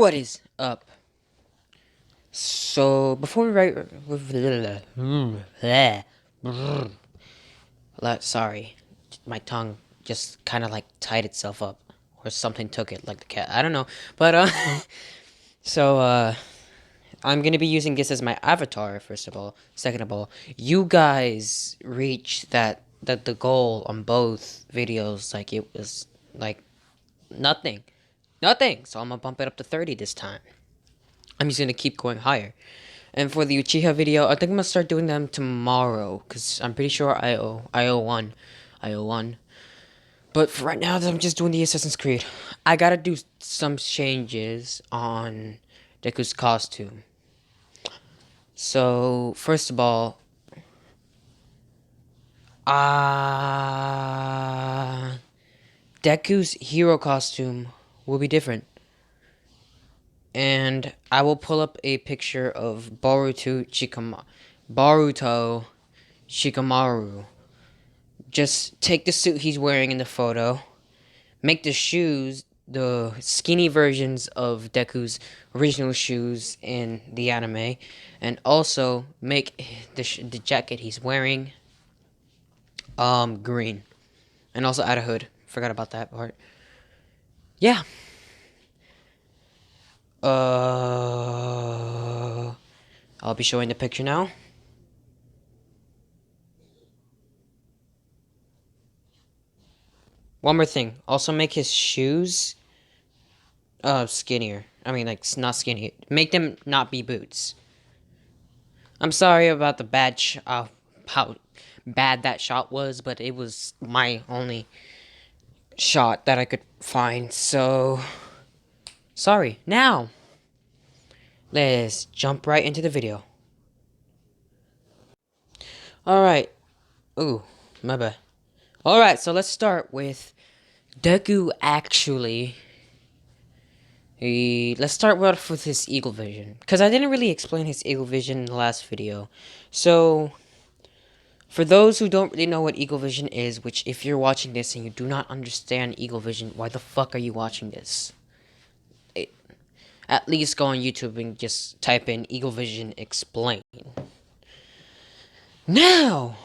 What is up? So before we write, sorry, my tongue just kind of like tied itself up, or something took it, like the cat. I don't know, but so I'm gonna be using this as my avatar. First of all, second of all, you guys reached that the goal on both videos, like it was like nothing, nothing. So I'm gonna bump it up to 30 this time. I'm just gonna keep going higher. And for the Uchiha video, I think I'm gonna start doing them tomorrow, cause I'm pretty sure I owe one. But for right now, I'm just doing the Assassin's Creed. I gotta do some changes on Deku's costume. So first of all, Deku's hero costume will be different. And I will pull up a picture of Baruto Shikamaru. Just take the suit he's wearing in the photo, make the shoes the skinny versions of Deku's original shoes in the anime, and also make the jacket he's wearing green, and also add a hood. Forgot about that part. Yeah. I'll be showing the picture now. One more thing. Also make his shoes skinnier. I mean, like, not skinny. Make them not be boots. I'm sorry about the how bad that shot was, but it was my only shot that I could find. So, sorry. Now, let's jump right into the video. Alright. Ooh, my bad. Alright, so let's start with Deku actually. Let's start with his eagle vision, because I didn't really explain his eagle vision in the last video. So, for those who don't really know what eagle vision is, which if you're watching this and you do not understand eagle vision, why the fuck are you watching this? At least go on YouTube and just type in eagle vision explain. Now!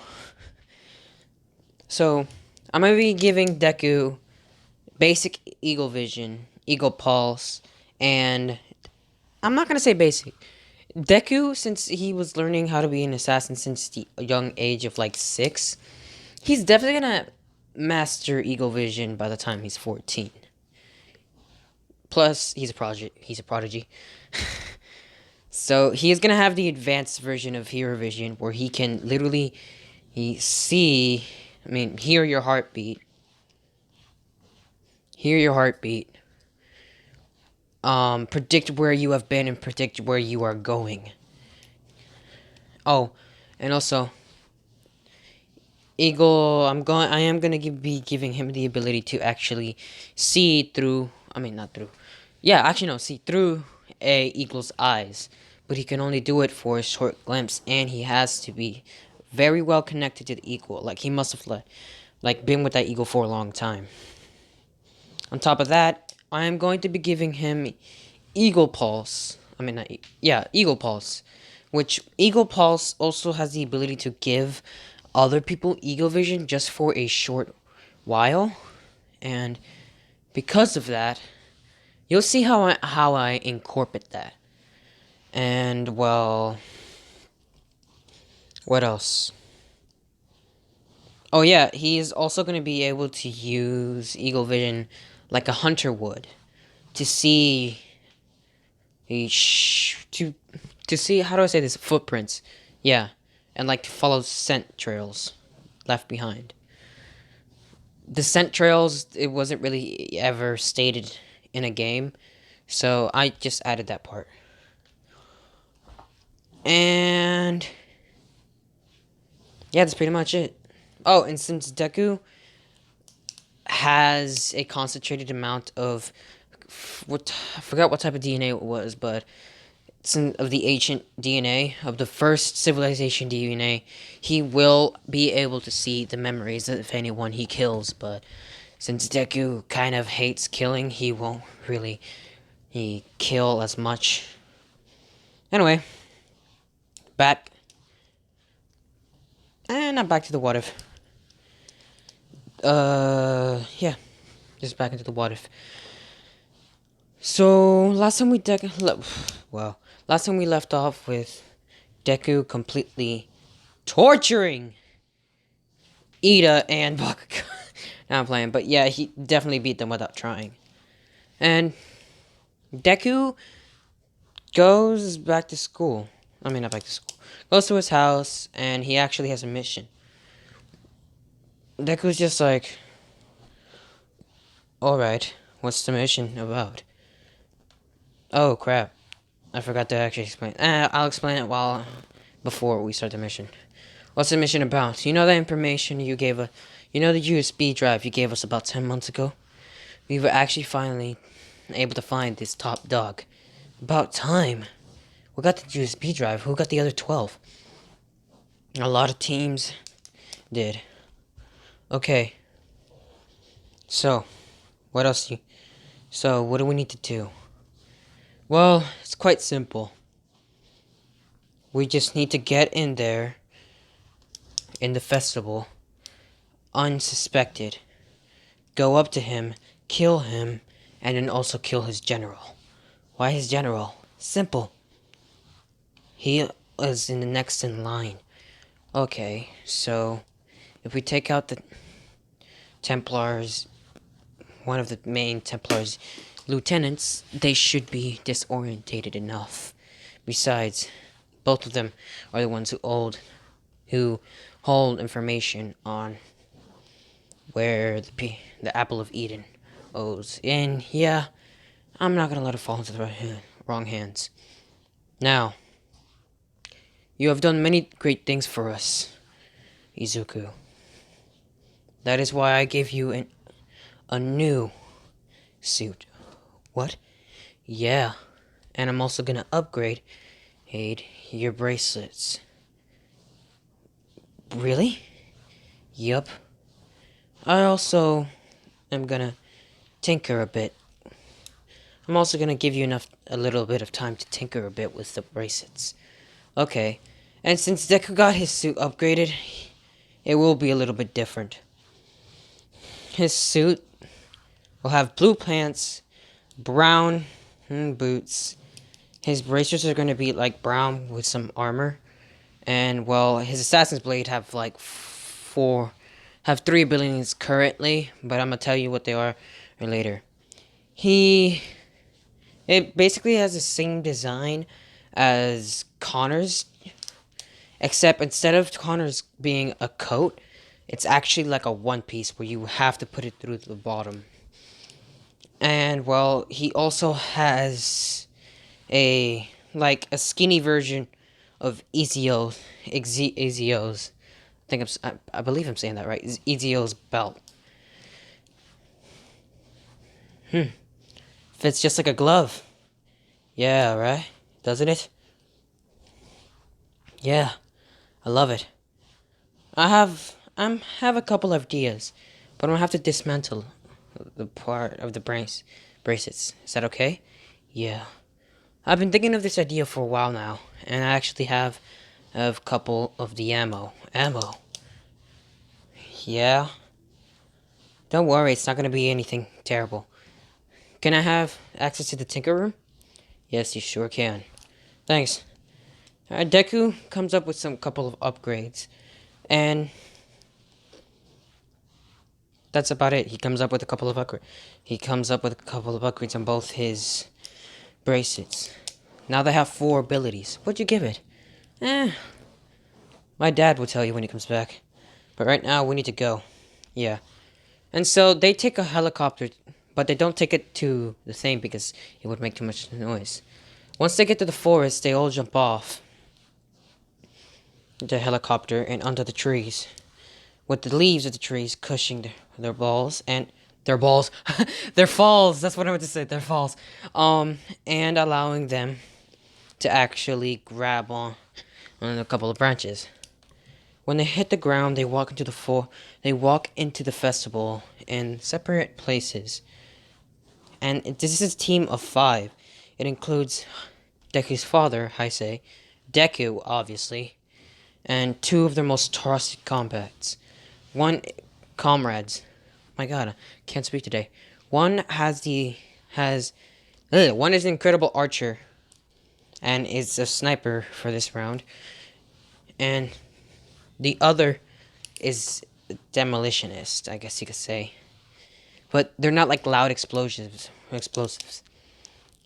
So, I'm going to be giving Deku basic eagle vision, eagle pulse, and I'm not going to say basic. Deku, since he was learning how to be an assassin since the young age of like 6, he's definitely going to master eagle vision by the time he's 14. Plus, he's a prodigy. So, he is going to have the advanced version of hero vision where he can literally hear your heartbeat. Hear your heartbeat. Predict where you have been and predict where you are going. Oh, and also, Eagle, I am gonna be giving him the ability to actually see through, not through, yeah, actually no, see through a eagle's eyes, but he can only do it for a short glimpse, and he has to be very well connected to the eagle, like he must have been with that eagle for a long time. On top of that, I am going to be giving him Eagle Pulse. Eagle Pulse. Which Eagle Pulse also has the ability to give other people Eagle Vision just for a short while. And because of that, you'll see how I incorporate that. And, well, what else? Oh yeah, he is also going to be able to use Eagle Vision like a hunter would to see to see, how do I say this, footprints. Yeah, and like to follow scent trails left behind. The scent trails, it wasn't really ever stated in a game, so I just added that part. And yeah, that's pretty much it. Oh, and since Deku has a concentrated amount of I forgot what type of DNA it was, but some of the ancient DNA of the first civilization DNA, he will be able to see the memories of anyone he kills. But since Deku kind of hates killing, he he kill as much. Anyway, back. And not back to the what if. Yeah. Just back into the what if. So, last time we left off with Deku completely torturing Ida and Bakugo. Now I'm playing, but yeah, he definitely beat them without trying. And Deku goes back to school. I mean, not back to school. Goes to his house, and he actually has a mission. Deku's just like, alright, what's the mission about? Oh, crap. I forgot to actually explain. I'll explain it before we start the mission. What's the mission about? You know the information you gave us? You know the USB drive you gave us about 10 months ago? We were actually finally able to find this top dog. About time. We got the USB drive. Who got the other 12? A lot of teams did. Okay. So, what else what do we need to do? Well, it's quite simple. We just need to get in there in the festival unsuspected. Go up to him, kill him, and then also kill his general. Why his general? Simple. He is in the next in line. Okay, so if we take out the Templars, one of the main Templars lieutenants, they should be disorientated enough. Besides, both of them are the ones who hold information on where the Apple of Eden owes. And yeah, I'm not gonna let it fall into the wrong hands. Now, you have done many great things for us, Izuku. That is why I gave you a new suit. What? Yeah. And I'm also gonna upgrade your bracelets. Really? Yup. I also am gonna tinker a bit. I'm also gonna give you a little bit of time to tinker a bit with the bracelets. Okay. And since Deku got his suit upgraded, it will be a little bit different. His suit will have blue pants, brown boots. His bracelets are going to be like brown with some armor. And well, his assassin's blade have like have 3 abilities currently, but I'm gonna tell you what they are later. It basically has the same design as Connor's, except instead of Connor's being a coat, it's actually like a one piece where you have to put it through the bottom. And well, he also has a skinny version of Ezio's. I believe I'm saying that right. Ezio's belt. Fits just like a glove. Yeah, right? Doesn't it? Yeah, I love it. I have a couple of ideas, but I'm gonna have to dismantle the part of the bracelets. Is that okay? Yeah. I've been thinking of this idea for a while now, and I actually have a couple of the ammo. Ammo. Yeah. Don't worry, it's not gonna be anything terrible. Can I have access to the Tinker Room? Yes, you sure can. Thanks. Deku comes up with some couple of upgrades, and that's about it. He comes up with a couple of upgrades on both his bracelets. Now they have 4 abilities. What'd you give it? My dad will tell you when he comes back. But right now, we need to go. Yeah. And so, they take a helicopter, but they don't take it to the thing because it would make too much noise. Once they get to the forest, they all jump off the helicopter and under the trees, with the leaves of the trees cushioning their balls and their balls, their falls. That's what I meant to say. Their falls, and allowing them to actually grab on a couple of branches. When they hit the ground, they walk into the festival in separate places. And this is a team of 5. It includes Deku's father, Heisei, Deku, obviously, and two of their most trusted comrades. One comrades. My God, I can't speak today. One one is an incredible archer and is a sniper for this round, and the other is a demolitionist, I guess you could say. But they're not like loud explosives.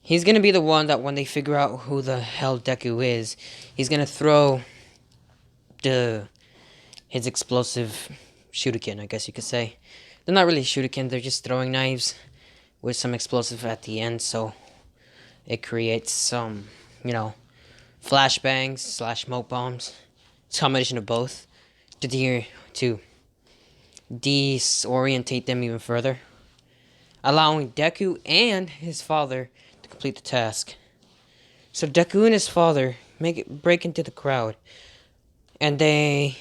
He's gonna be the one that when they figure out who the hell Deku is, he's gonna throw his explosive shuriken, I guess you could say. They're not really shuriken, they're just throwing knives with some explosive at the end, so it creates some, flashbangs slash smoke bombs. It's a combination of both to disorientate them even further, allowing Deku and his father to complete the task. So Deku and his father break into the crowd, and they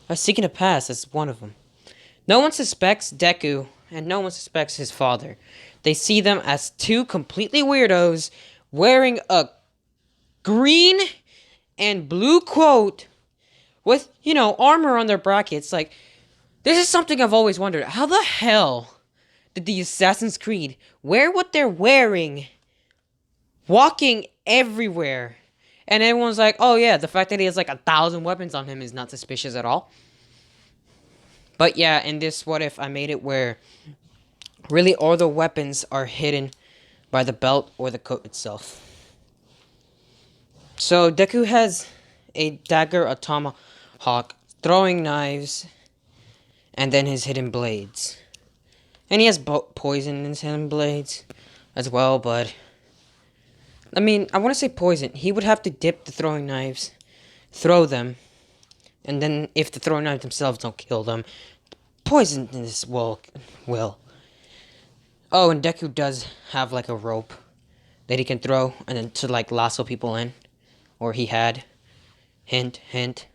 are seeking a pass as one of them. No one suspects Deku, and no one suspects his father. They see them as two completely weirdos wearing a green and blue coat with, armor on their brackets. Like, this is something I've always wondered. How the hell did the Assassin's Creed wear what they're wearing, walking everywhere? And everyone's like, oh yeah, the fact that he has like 1,000 weapons on him is not suspicious at all. But yeah, in this what if, I made it where really all the weapons are hidden by the belt or the coat itself. So Deku has a dagger, a tomahawk, throwing knives, and then his hidden blades. And he has poison in his hidden blades as well, but I want to say poison. He would have to dip the throwing knives, throw them, and then if the throwing knives themselves don't kill them, poison in this will. Oh, and Deku does have like a rope that he can throw and then to like lasso people in. Or he had. Hint, hint.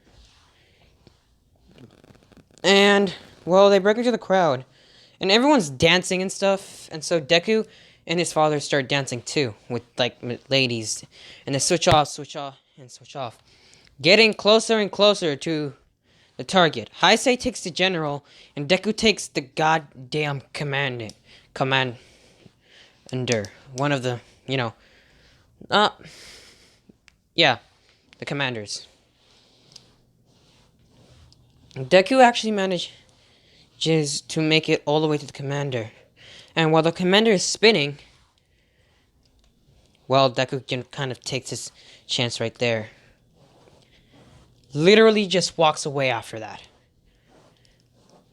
And, well, they break into the crowd. And everyone's dancing and stuff. And so Deku and his father start dancing too. With, like, ladies. And they switch off, and switch off. Getting closer and closer to the target. Heisei takes the general. And Deku takes the goddamn commander. One of the, yeah, the commanders. Deku actually manages to make it all the way to the commander. And while the commander is spinning, well, Deku can kind of takes his chance right there. Literally just walks away after that.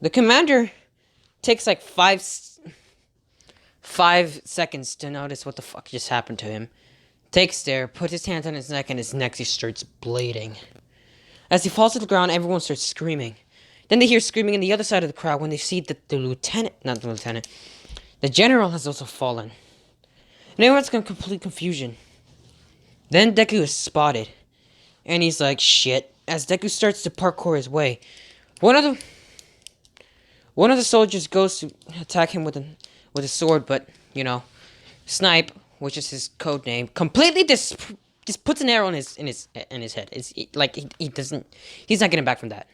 The commander takes like 5 seconds to notice what the fuck just happened to him. Takes there, puts his hands on his neck, and his neck just starts bleeding. As he falls to the ground, everyone starts screaming. Then they hear screaming in the other side of the crowd when they see that the general has also fallen. And everyone's in complete confusion. Then Deku is spotted. And he's like, shit. As Deku starts to parkour his way, one of the soldiers goes to attack him with a sword, but, Snipe, which is his code name, completely just puts an arrow in his head. It's like he's not getting back from that.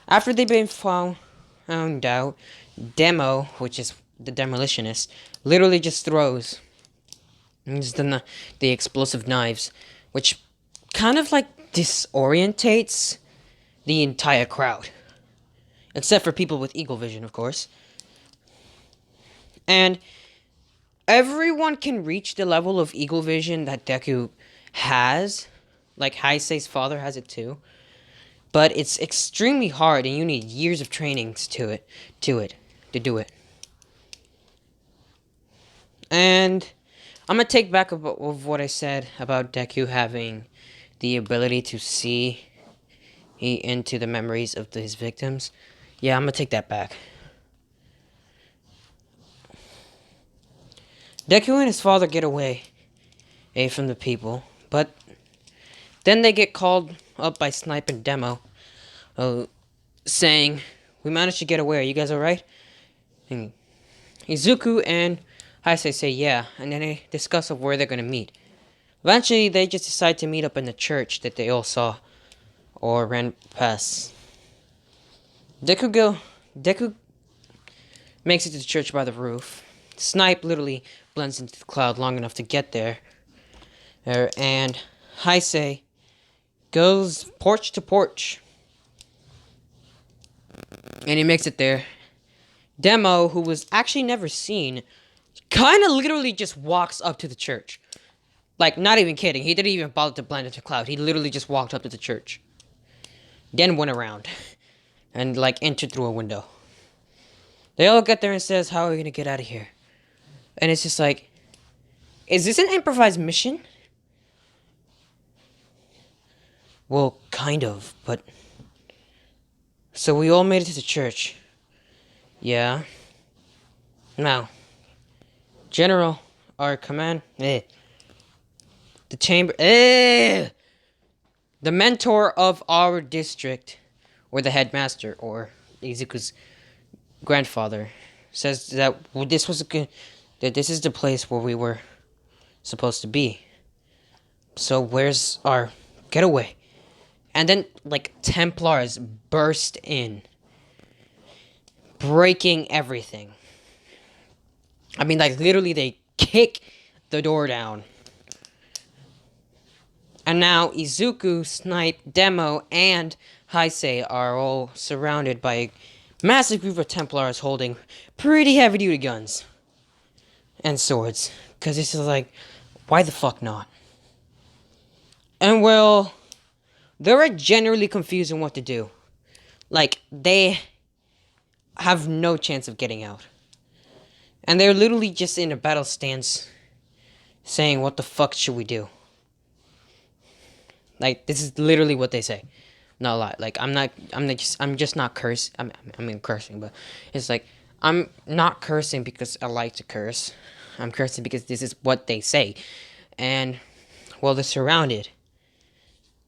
After they've been found out, Demo, which is the demolitionist, literally just throws the explosive knives, which kind of like disorientates the entire crowd, except for people with eagle vision, of course. And everyone can reach the level of eagle vision that Deku has. Like Heisei's father has it too. But it's extremely hard and you need years of trainings to do it. And I'm going to take back of what I said about Deku having the ability to see into the memories of his victims. Yeah, I'm going to take that back. Deku and his father get away from the people, but then they get called up by Snipe and Demo, saying, "We managed to get away. Are you guys alright?" And Izuku and Heisei say yeah, and then they discuss of where they're gonna meet. Eventually, they just decide to meet up in the church that they all saw or ran past. Deku makes it to the church by the roof. Snipe literally blends into the cloud long enough to get there. And Heisei goes porch to porch. And he makes it there. Demo, who was actually never seen, kind of literally just walks up to the church. Like, not even kidding. He didn't even bother to blend into the cloud. He literally just walked up to the church. Then went around. And, like, entered through a window. They all get there and says, how are we going to get out of here? And it's just like, is this an improvised mission? Well, kind of, but... So we all made it to the church. Yeah. Now, General, our command... The chamber... The mentor of our district, or the headmaster, or Izuku's grandfather, says that this was that this is the place where we were supposed to be. So where's our getaway? And then, like, Templars burst in, breaking everything. I mean, like, literally, they kick the door down. And now, Izuku, Snipe, Demo, and Heisei are all surrounded by a massive group of Templars holding pretty heavy-duty guns. And swords. Because this is like, why the fuck not? And, well... They're generally confused on what to do. Like, they have no chance of getting out. And they're literally just in a battle stance saying, what the fuck should we do? Like, this is literally what they say. Not a lot. Like, I'm just not cursing. I mean, cursing, but it's like, I'm not cursing because I like to curse. I'm cursing because this is what they say. And, well, they're surrounded.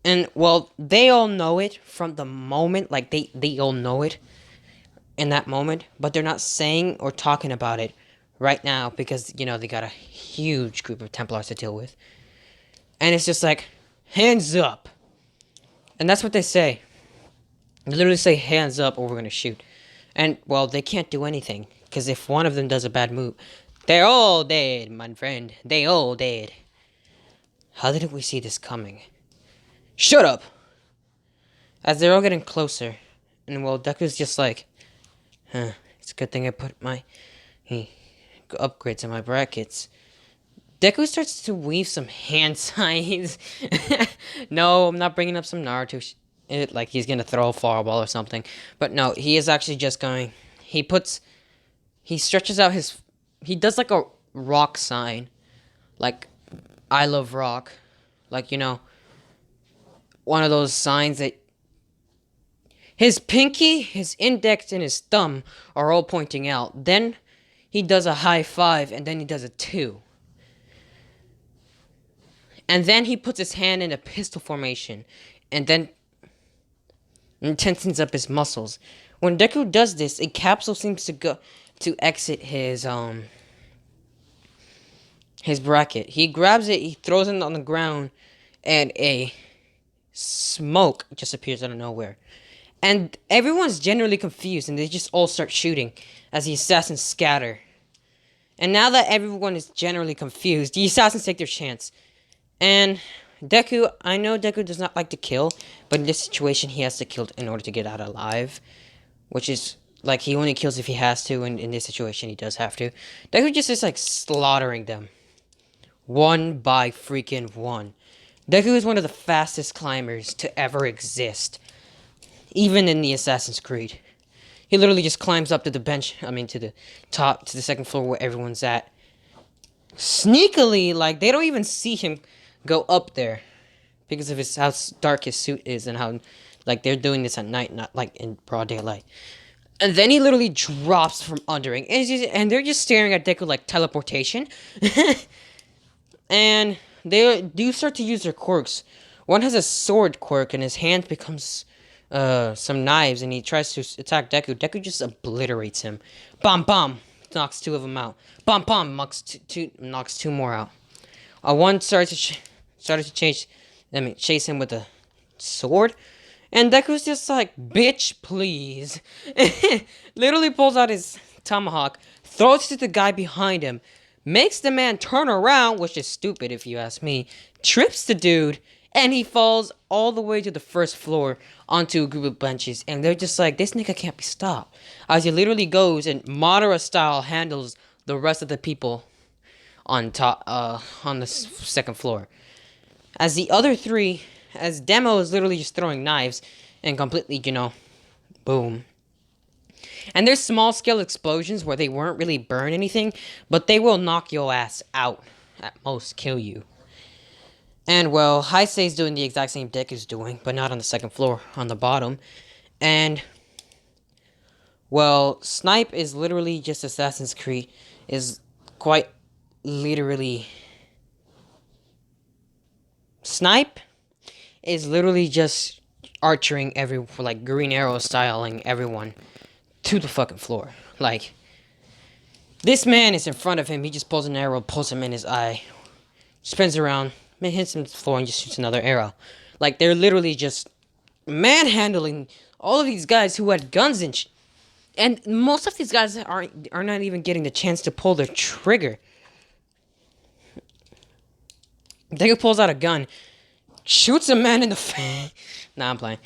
And, well, they all know it from the moment, like, they all know it in that moment, but they're not saying or talking about it right now because, you know, they got a huge group of Templars to deal with. And it's just like, hands up. And that's what they say. They literally say, hands up or we're gonna shoot. And, well, they can't do anything, because if one of them does a bad move, they're all dead, my friend. They all dead. How didn't we see this coming? Shut up! As they're all getting closer, and well, Deku's just like, it's a good thing I put my upgrades in my brackets. Deku starts to weave some hand signs. No, I'm not bringing up some Naruto like he's gonna throw a fireball or something. But no, he is actually just going, he stretches out he does like a rock sign. Like, I love rock. Like, you know, one of those signs that his pinky, his index, and his thumb are all pointing out. Then he does a high five, and then he does a 2. And then he puts his hand in a pistol formation, and then tensens up his muscles. When Deku does this, a capsule seems to exit his bracket. He grabs it, he throws it on the ground, and a smoke just appears out of nowhere. And everyone's generally confused, and they just all start shooting as the assassins scatter. And now that everyone is generally confused, the assassins take their chance. And Deku, I know Deku does not like to kill, but in this situation, he has to kill in order to get out alive. Which is, like, he only kills if he has to, and in this situation, he does have to. Deku just is, like, slaughtering them. One by freaking one. Deku is one of the fastest climbers to ever exist. Even in the Assassin's Creed. He literally just climbs up to the bench, to the top, to the second floor where everyone's at. Sneakily, like, they don't even see him go up there. Because of how dark his suit is and how, like, they're doing this at night, not, like, in broad daylight. And then he literally drops from under it. And they're just staring at Deku like teleportation. And they do start to use their quirks. One has a sword quirk, and his hand becomes some knives, and he tries to attack Deku. Deku just obliterates him. Bam, bam. knocks two of them out. Bum bum knocks two more out. One started to chase him with a sword, and Deku's just like, bitch, please. Literally pulls out his tomahawk, throws it to the guy behind him, makes the man turn around, which is stupid if you ask me, trips the dude, and he falls all the way to the first floor onto a group of benches, and they're just like, this nigga can't be stopped. As he literally goes and Madara style handles the rest of the people on top, on the second floor. As the other three, as Demo is literally just throwing knives and completely, boom. And there's small scale explosions where they won't really burn anything, but they will knock your ass out. At most, kill you. And, well, Heisei's doing the exact same Deku's doing, but not on the second floor, on the bottom. And, well, Snipe is literally just Assassin's Creed, is quite literally... Snipe is literally just archering Green Arrow styling everyone to the fucking floor. Like, this man is in front of him, he just pulls an arrow, pulls him in his eye, spins around, hits him to the floor, and just shoots another arrow. Like, they're literally just manhandling all of these guys who had guns and and most of these guys are not even getting the chance to pull their trigger. Deku pulls out a gun, shoots a man in the face. Nah, I'm playing.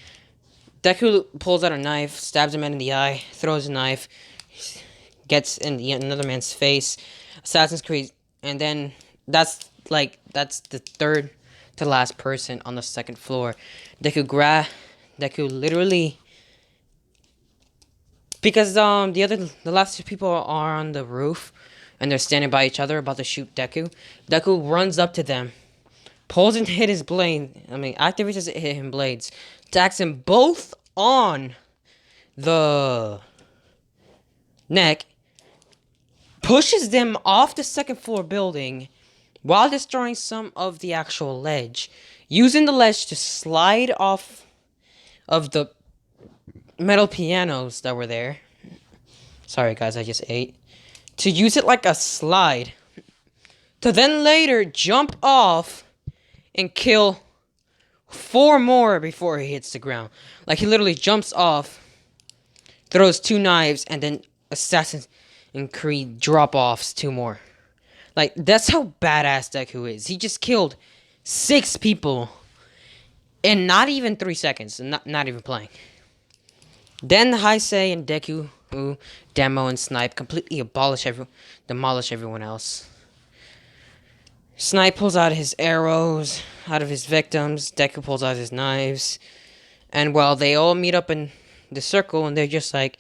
Deku pulls out a knife, stabs a man in the eye, throws a knife, gets in another man's face. Assassin's Creed, and then that's the third to last person on the second floor. Deku literally, because the last two people are on the roof and they're standing by each other about to shoot Deku. Deku runs up to them, pulls and hit his blade. Activates his hit him blades, attacks them both on the neck, pushes them off the second floor building while destroying some of the actual ledge, using the ledge to slide off of the metal pianos that were there. Sorry guys, I just ate. To use it like a slide, to then later jump off and kill 4 more before he hits the ground. Like, he literally jumps off, throws 2 knives, and then Assassin's Creed drop-offs 2 more. Like, that's how badass Deku is. He just killed 6 people in not even 3 seconds. Not even playing. Then Heisei and Deku, Demo and Snipe completely demolish everyone else. Snipe pulls out his arrows out of his victims. Deku pulls out his knives. And, well, they all meet up in the circle, and they're just like,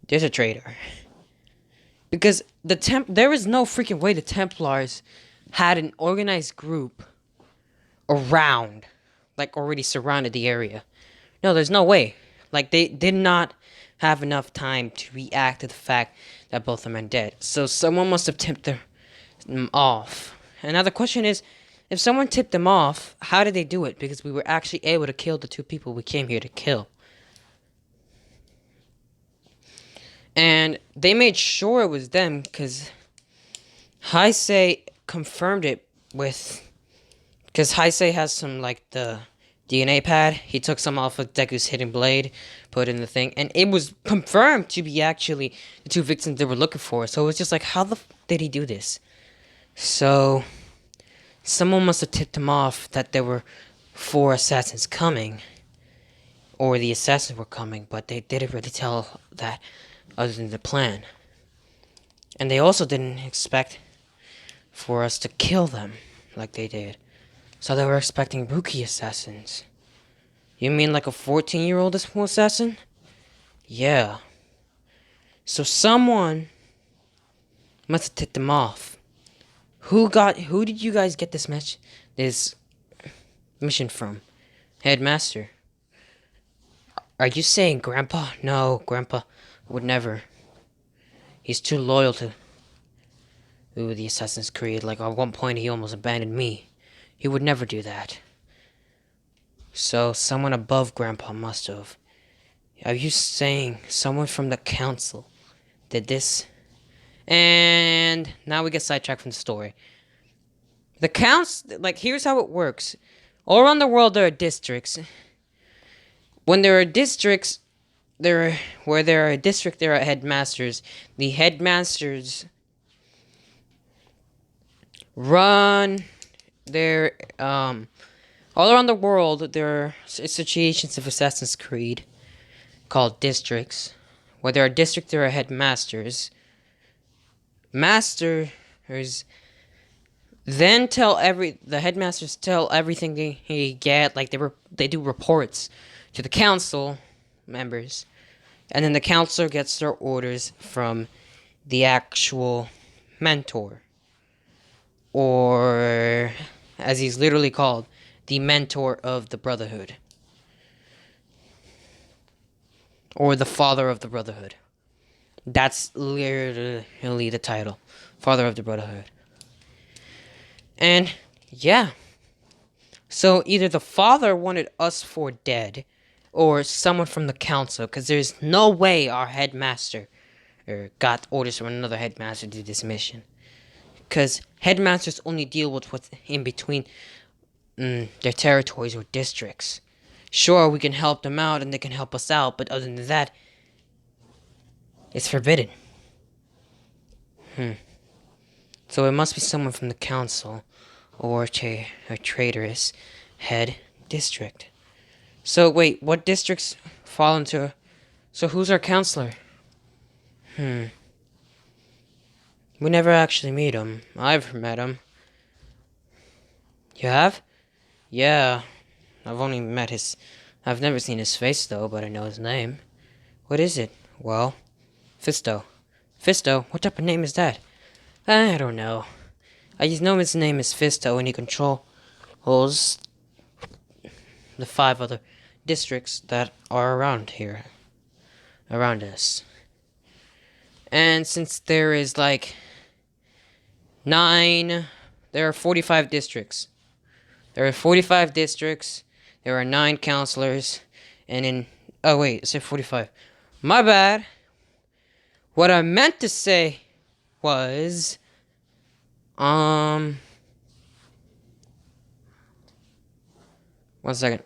there's a traitor. Because there is no freaking way the Templars had an organized group around, like, already surrounded the area. No, there's no way. Like, they did not have enough time to react to the fact that both of them are dead. So someone must have tipped them off. And now the question is, if someone tipped them off, how did they do it? Because we were actually able to kill the 2 people we came here to kill. And they made sure it was them, because Heisei confirmed it with... Because Heisei has some, like, the DNA pad. He took some off of Deku's hidden blade, put it in the thing, and it was confirmed to be actually the 2 victims they were looking for. So it was just like, how the f did he do this? So, someone must have tipped him off that there were 4 assassins coming, or the assassins were coming, but they didn't really tell that other than the plan. And they also didn't expect for us to kill them like they did. So they were expecting rookie assassins. You mean like a 14-year-old assassin? Yeah. So someone must have tipped them off. Who did you guys get this mission from? Headmaster. Are you saying Grandpa? No, Grandpa would never. He's too loyal to the Assassin's Creed. Like, at one point he almost abandoned me. He would never do that. So someone above Grandpa must have. Are you saying someone from the council did this? And now we get sidetracked from the story. The counts, like, here's how it works. All around the world, there are districts. When there are districts, there are headmasters. The headmasters run their all around the world. There are associations of Assassin's Creed called districts. Where there are districts, there are headmasters. Masters then the headmasters tell everything they get, like they do reports to the council members, and then the counselor gets their orders from the actual mentor, or as he's literally called, the mentor of the Brotherhood, or the father of the Brotherhood. That's literally the title, father of the Brotherhood. And yeah, so either the father wanted us for dead, or someone from the council, because there's no way our headmaster got orders from another headmaster to do this mission. Because headmasters only deal with what's in between their territories or districts. Sure, we can help them out and they can help us out, but other than that, it's forbidden. So it must be someone from the council or a traitorous head district. So wait, what districts fall into? So who's our counselor? We never actually meet him. I've met him. You have? Yeah. I've never seen his face though, but I know his name. What is it? Well, Fisto. Fisto? What type of name is that? I don't know. I just know his name is Fisto and he controls the 5 other districts that are around here. Around us. And since there is like 9, there are 45 districts. There are 45 districts. There are 9 counselors. And in... Oh, wait. I said 45. My bad. What I meant to say was... 1 second.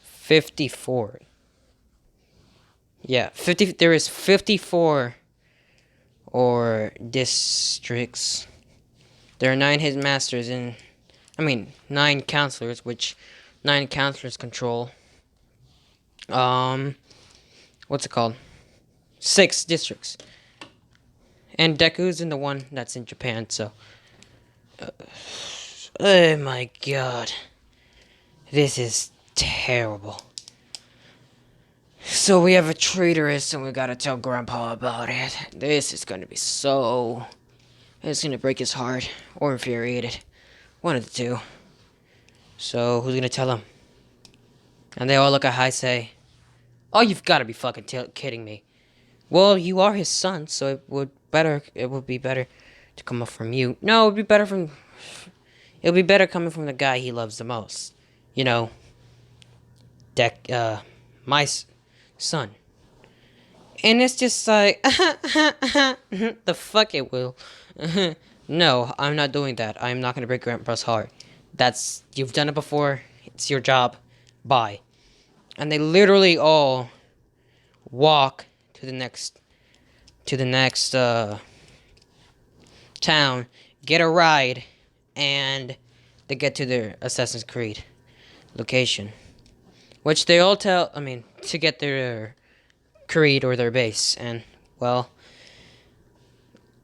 54. Yeah, there is 54 or districts. There are 9 headmasters and 9 counselors, which 9 counselors control what's it called? 6 districts. And Deku's in the one that's in Japan, so oh my god. This is terrible. So we have a traitoress and we gotta tell Grandpa about it. This is gonna be so... It's gonna break his heart. Or infuriate it. One of the two. So who's gonna tell him? And they all look at High say, "Oh, you've gotta be fucking kidding me." Well, you are his son, so it would be better to come up from you. No, it would be better coming from the guy he loves the most. You know, my son. And it's just like, the fuck it will. No, I'm not doing that. I'm not gonna break Grandpa's heart. You've done it before. It's your job. Bye. And they literally all walk to the next town, get a ride, and they get to their Assassin's Creed location. Which they all to get their creed or their base. And, well,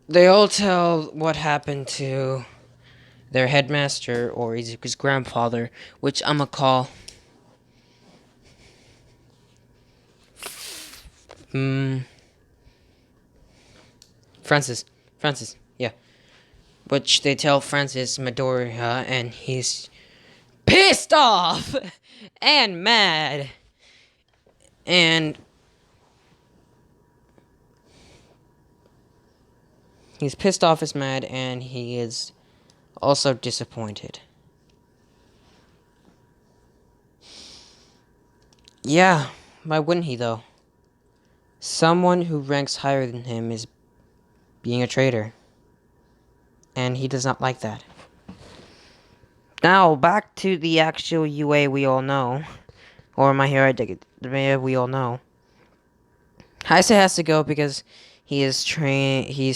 they all tell what happened to their headmaster or Izuku's grandfather, which I'm gonna call Francis, yeah. Which they tell Francis Midoriya, and he's pissed off and mad. And he's pissed off, is mad, and he is also disappointed. Yeah, why wouldn't he though? someone who ranks higher than him is being a traitor. And he does not like that. Now, back to the actual UA we all know. Or My Hero Academia we all know. Heise has to go because he's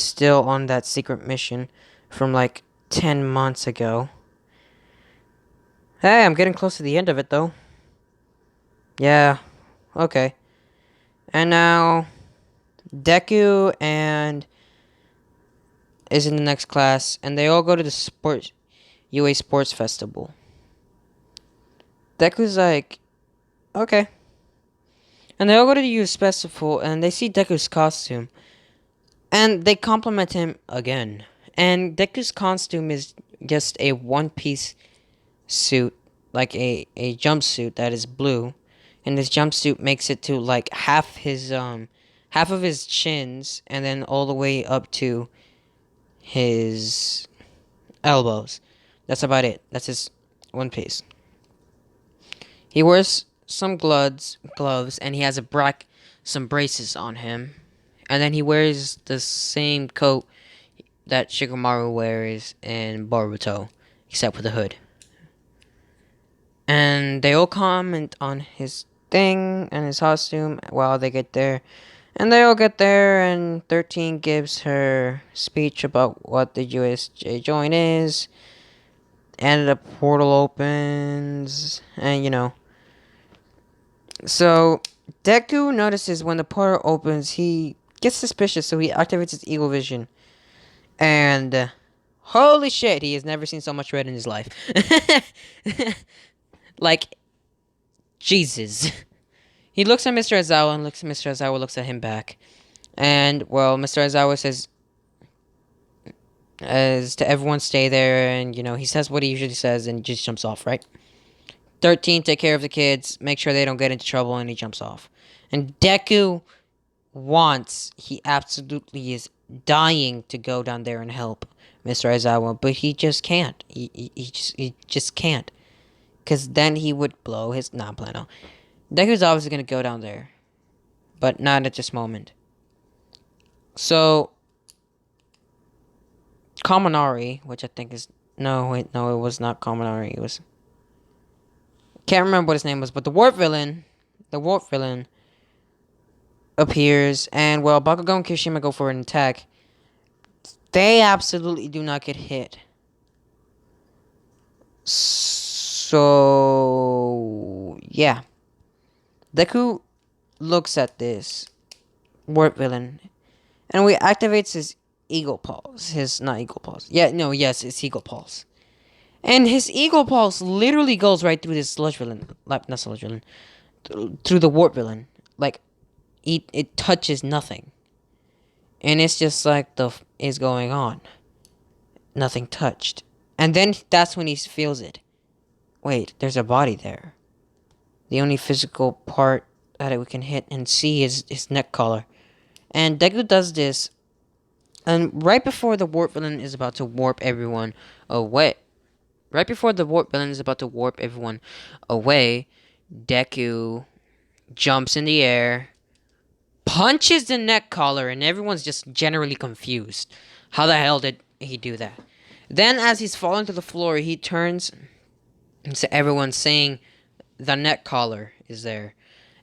still on that secret mission from like 10 months ago. Hey, I'm getting close to the end of it though. Yeah, okay. And now, Deku and is in the next class, and they all go to the UA Sports Festival. Deku's like, okay. And they all go to the UA Festival, and they see Deku's costume. And they compliment him again. And Deku's costume is just a one-piece suit, like a jumpsuit that is blue. And this jumpsuit makes it to like half of his chins, and then all the way up to his elbows. That's about it. That's his one piece. He wears some gloves, and he has some braces on him. And then he wears the same coat that Shikamaru wears in Boruto, except for the hood. And they all comment on his thing and his costume while they get there. And they all get there, and 13 gives her speech about what the USJ joint is. And the portal opens, and So, Deku notices when the portal opens, he gets suspicious, so he activates his eagle vision. And, holy shit, he has never seen so much red in his life. Like, Jesus. He looks at Mr. Aizawa, and Mr. Aizawa looks at him back. And, well, Mr. Aizawa says, as to everyone stay there, and, he says what he usually says, and just jumps off, right? 13, take care of the kids, make sure they don't get into trouble, and he jumps off. And Deku he absolutely is dying to go down there and help Mr. Aizawa, but he just can't. He just can't. Because then he would blow his... Nah, Plano. Deku's obviously going to go down there, but not at this moment. So, Kaminari, which I think is... No, wait, no, it was not Kaminari. It was... Can't remember what his name was, but the warp villain appears, and well, Bakugo and Kirishima go for an attack. They absolutely do not get hit. So, yeah. Deku looks at this warp villain, and we activates his eagle pulse. His his eagle pulse. And his eagle pulse literally goes right through this sludge villain. Not sludge villain. Through the warp villain. Like, it touches nothing. And it's just like, the f is going on? Nothing touched. And then that's when he feels it. Wait, there's a body there. The only physical part that we can hit and see is his neck collar. And Deku does this. And right before the warp villain is about to warp everyone away. Deku jumps in the air, punches the neck collar, and everyone's just generally confused. How the hell did he do that? Then, as he's falling to the floor, he turns to everyone saying the neck collar is there.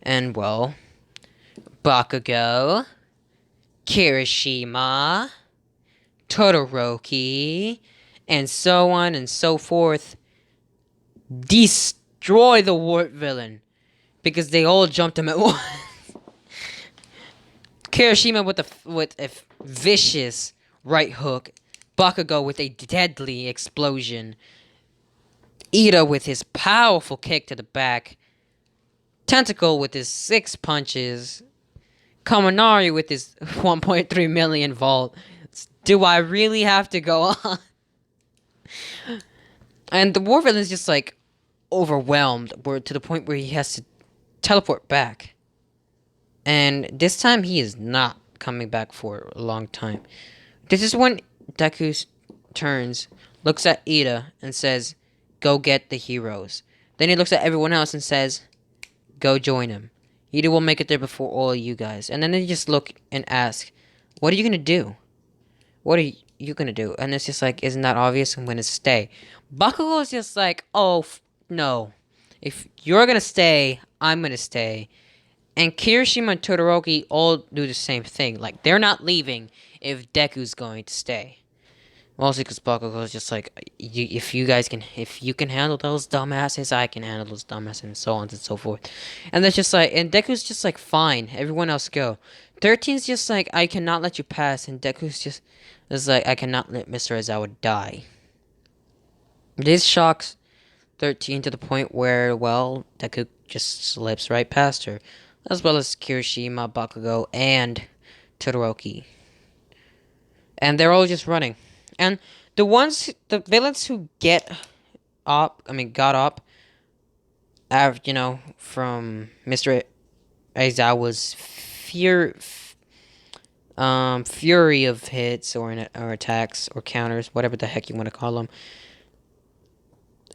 And, well, Bakugo, Kirishima, Todoroki, and so on and so forth destroy the warp villain because they all jumped him at once. Kirishima with a vicious right hook, Bakugo with a deadly explosion, Ida with his powerful kick to the back, Tentacle with his 6 punches, Kaminari with his 1.3 million vault. Do I really have to go on? And the war villain is just like overwhelmed, to the point where he has to teleport back. And this time he is not coming back for a long time. This is when Deku turns, looks at Ida, and says, "Go get the heroes." Then he looks at everyone else and says, "Go join him." He will make it there before all of you guys. And then they just look and ask, what are you gonna do? What are you gonna do? And it's just like, isn't that obvious? I'm gonna stay. Bakugo is just like, oh, no. If you're gonna stay, I'm gonna stay. And Kirishima and Todoroki all do the same thing. Like, they're not leaving if Deku's going to stay. Mostly because Bakugo is just like, if you can handle those dumbasses, I can handle those dumbasses, and so on and so forth. And that's just like, and Deku's just like, fine, everyone else go. 13's just like, I cannot let you pass, and Deku's just is like, I cannot let Mr. Aizawa die. This shocks 13 to the point where, well, Deku just slips right past her, as well as Kirishima, Bakugo, and Todoroki. And they're all just running. And the villains who got up, from Mr. Aizawa's fury of hits or attacks or counters, whatever the heck you want to call them,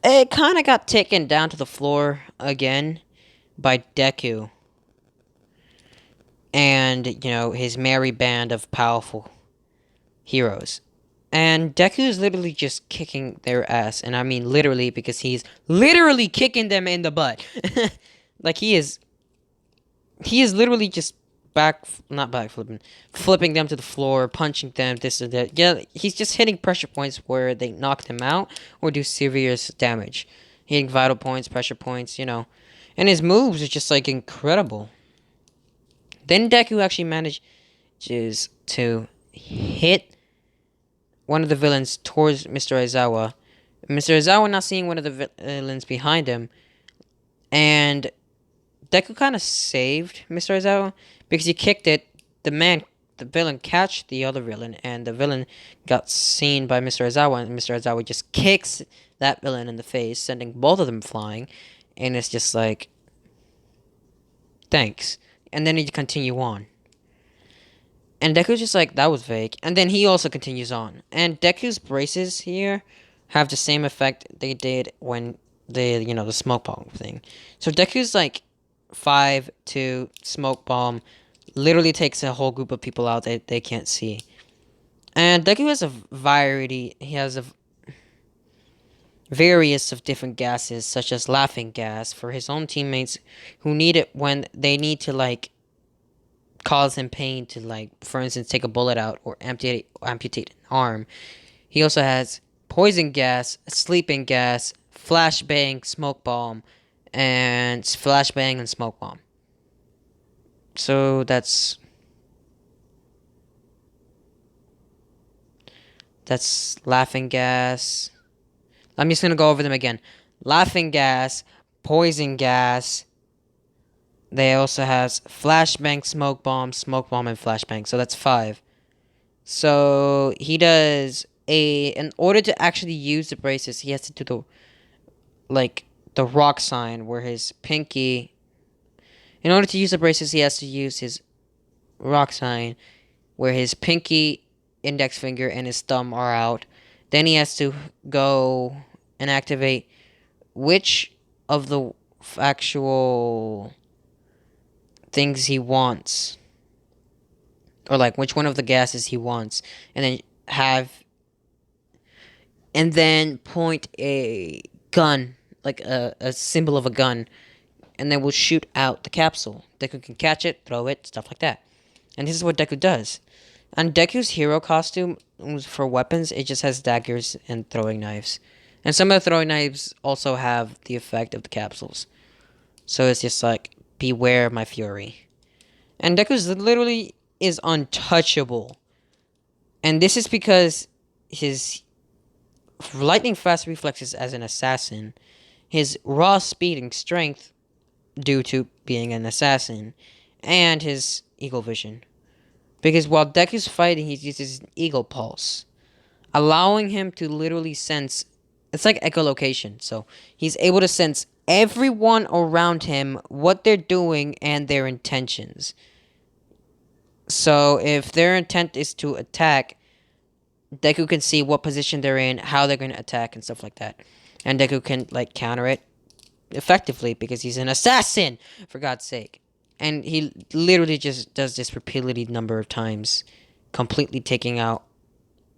it kind of got taken down to the floor again by Deku and, his merry band of powerful heroes. And Deku is literally just kicking their ass. And I mean literally, because he's literally kicking them in the butt. Like, he is literally just flipping them to the floor, punching them, this and that. Yeah, he's just hitting pressure points where they knock them out or do serious damage. Hitting vital points, pressure points, And his moves are just, like, incredible. Then Deku actually manages to hit one of the villains towards Mr. Aizawa. Mr. Aizawa not seeing one of the villains behind him. And Deku kind of saved Mr. Aizawa because he kicked it. The villain catched the other villain, and the villain got seen by Mr. Aizawa, and Mr. Aizawa just kicks that villain in the face, sending both of them flying. And it's just like, thanks. And then he continue on. And Deku's just like, that was vague. And then he also continues on. And Deku's braces here have the same effect they did when the smoke bomb thing. So Deku's like 5-2 smoke bomb literally takes a whole group of people out that they can't see. And Deku has a variety. He has a various of different gases, such as laughing gas for his own teammates who need it when they need to, like, cause him pain to, like, for instance, take a bullet out or amputate an arm. He also has poison gas, sleeping gas, flashbang, smoke bomb, and flashbang and smoke bomb. So that's laughing gas. I'm just gonna go over them again. Laughing gas, poison gas. They also has flashbang, smoke bomb, and flashbang. So that's 5. So he does in order to actually use the braces, he has to do the rock sign where his pinky. In order to use the braces, he has to use his rock sign where his pinky, index finger, and his thumb are out. Then he has to go and activate which of the actual things he wants, or like which one of the gases he wants, and then point a gun, like a symbol of a gun, and then we'll shoot out the capsule. Deku can catch it, throw it, stuff like that. And this is what Deku does. On Deku's hero costume for weapons, it just has daggers and throwing knives. And some of the throwing knives also have the effect of the capsules. So it's just like, beware my fury. And Deku's literally is untouchable. And this is because his lightning fast reflexes as an assassin, his raw speed and strength due to being an assassin, and his eagle vision. Because while Deku's fighting, he uses an eagle pulse, allowing him to literally sense. It's like echolocation. So he's able to sense everyone around him, what they're doing, and their intentions. So if their intent is to attack, Deku can see what position they're in, how they're going to attack, and stuff like that. And Deku can, like, counter it effectively because he's an assassin, for God's sake. And he literally just does this repeatedly number of times, completely taking out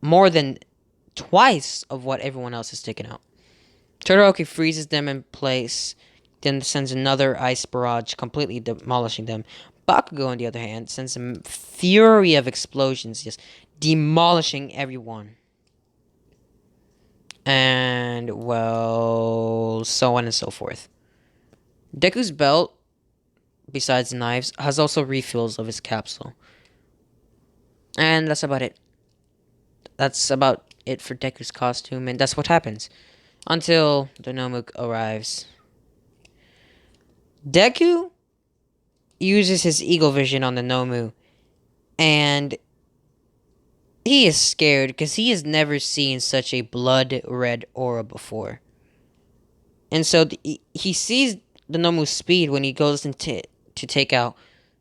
more than twice of what everyone else has taken out. Todoroki freezes them in place, then sends another ice barrage, completely demolishing them. Bakugo, on the other hand, sends a fury of explosions, just demolishing everyone. And, well, so on and so forth. Deku's belt, besides knives, has also refills of his capsule. And that's about it. That's about it for Deku's costume, and that's what happens. Until the Nomu arrives. Deku uses his eagle vision on the Nomu, and he is scared because he has never seen such a blood red aura before. And so he sees the Nomu's speed when he goes to take out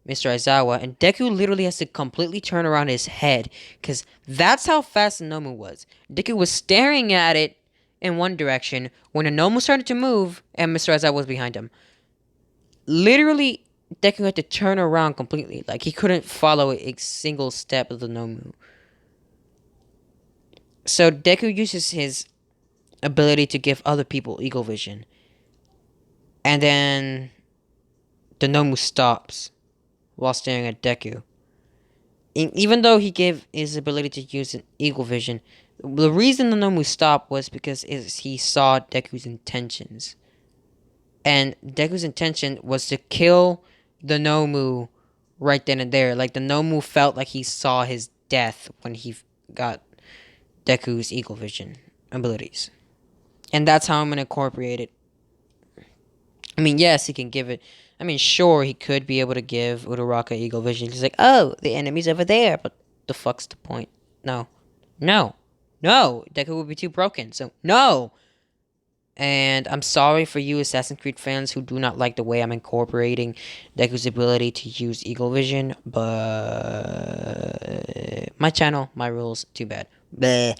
Mr. Aizawa, and Deku literally has to completely turn around his head because that's how fast the Nomu was. Deku was staring at it in one direction when the Nomu started to move and Mr. Aizawa was behind him. Literally, Deku had to turn around completely. Like, he couldn't follow a single step of the Nomu. So Deku uses his ability to give other people eagle vision. And then the Nomu stops while staring at Deku. Even though he gave his ability to use an eagle vision, the reason the Nomu stopped was because he saw Deku's intentions. And Deku's intention was to kill the Nomu right then and there. Like, the Nomu felt like he saw his death when he got Deku's eagle vision abilities. And that's how I'm going to incorporate it. I mean, yes, he can give it. I mean, sure, he could be able to give Uraraka eagle vision. He's like, oh, the enemy's over there. But the fuck's the point? No. No. No. Deku would be too broken. So, no. And I'm sorry for you Assassin's Creed fans who do not like the way I'm incorporating Deku's ability to use eagle vision. But my channel, my rules, too bad. Bleh.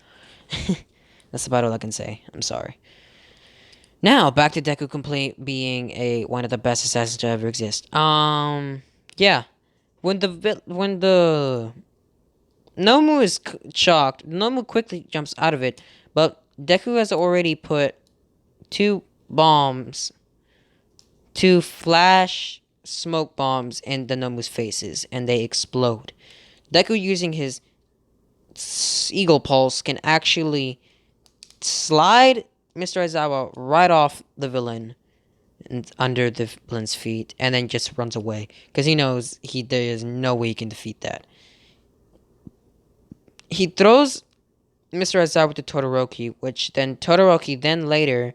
That's about all I can say. I'm sorry. Now, back to Deku complete being one of the best assassins to ever exist. Yeah. When the Nomu is shocked, Nomu quickly jumps out of it, but Deku has already put two flash smoke bombs in the Nomu's faces, and they explode. Deku, using his Eagle Pulse, can actually slide Mr. Aizawa right off the villain and under the villain's feet, and then just runs away because he knows there is no way he can defeat that. He throws Mr. Aizawa to Todoroki, which then Todoroki later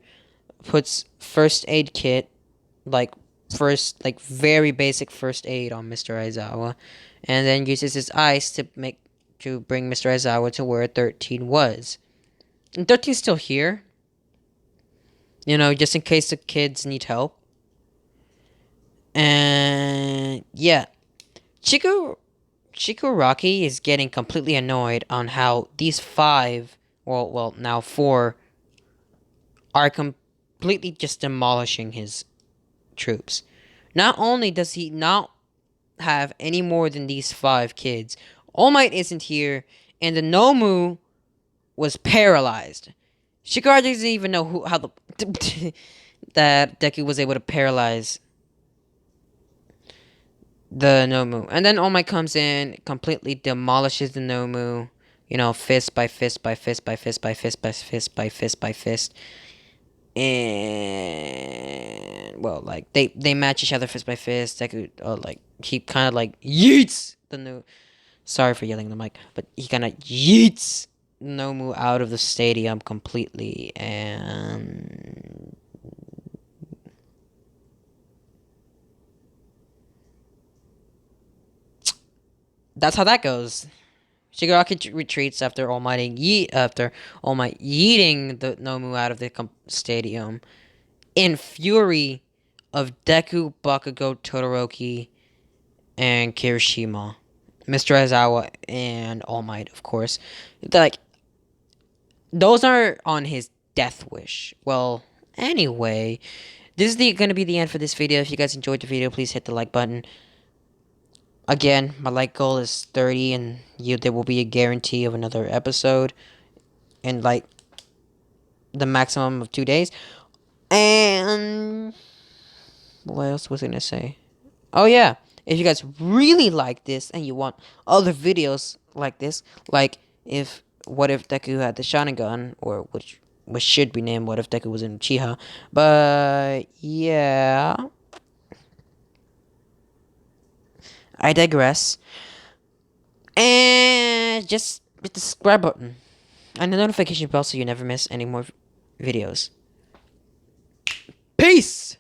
puts first aid kit, very basic first aid on Mr. Aizawa, and then uses his ice to bring Mr. Aizawa to where 13 was. And 13's still here, just in case the kids need help. And yeah, Shigaraki is getting completely annoyed on how these 5, now 4, are completely just demolishing his troops. Not only does he not have any more than these 5 kids, All Might isn't here, and the Nomu was paralyzed. Shigaraki doesn't even know how that Deku was able to paralyze the Nomu. And then All Might comes in, completely demolishes the Nomu, fist by fist by fist by fist by fist by fist by fist by fist. And they match each other fist by fist. Deku he kind of yeets the Nomu. Sorry for yelling in the mic, but he kind of yeets Nomu out of the stadium completely, and that's how that goes. Shigaraki retreats after All Might yeeting the Nomu out of the stadium in fury of Deku, Bakugo, Todoroki, and Kirishima, Mr. Aizawa, and All Might, of course. Those are on his death wish. Well, anyway, this is going to be the end for this video. If you guys enjoyed the video, please hit the like button. Again, my like goal is 30, and there will be a guarantee of another episode in like the maximum of 2 days. And what else was I gonna say? Oh yeah, if you guys really like this and you want other videos like this, like if what if Deku had the Sharingan, or which should be named What If Deku Was in Uchiha, but yeah, I digress. And just hit the subscribe button and the notification bell so you never miss any more videos. Peace!